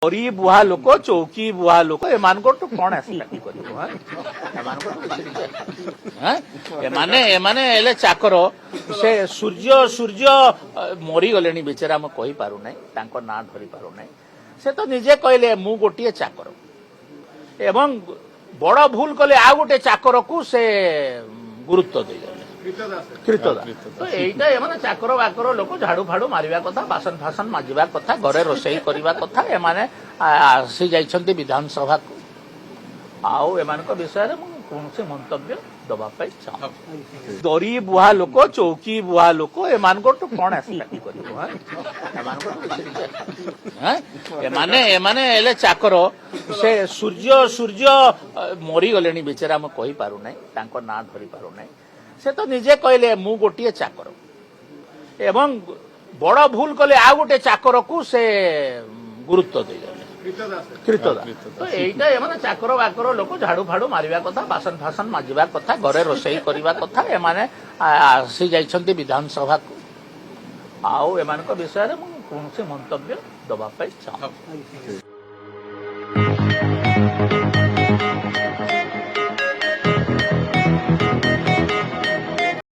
गरी बुहा लोक चौकी बुहा लोक एमान कौन एमाने चाकर से सूर्य सूर्य मरी गले बेचारा आम कही पार ना धरी पार से तो निजे कहले मु गोटे चाकर एवं बड़ भूल कले आ गोटे चाकर को से गुरुत्व दे तो यहीटा एमाने चाकर बाकर लोक झाड़ू फाड़ू मारिबा कथा बासन फासन माजिबा कथा घरे रोषेई करबा कथा एमाने आसी जाइछन्ती विधानसभा को आउ एमानक विषय रे कौन से मंतव्य दबा पाई चाह दरी बुहा लोक चौकी बुहा लोक एमान कौन एमाने चाकर से सूर्य सूर्य मरी गले बेचारा आम कही पार ना धरी पार से तो निजे कहले मु गोटे चाकर एवं बड़ भूल कले आ गोटे चाकर को से गुरुत्व दे तो यहीटा एमाने चाकर बाकर लोक झाड़ू फाड़ू मारिबा कथा बासन फासन माजिबा कथा घरे रोषेई करबा कथा एमाने आसी जाइछन्ती विधानसभा को आउ एमानक विषय रे कौन से मंतव्य दबा पाई चाह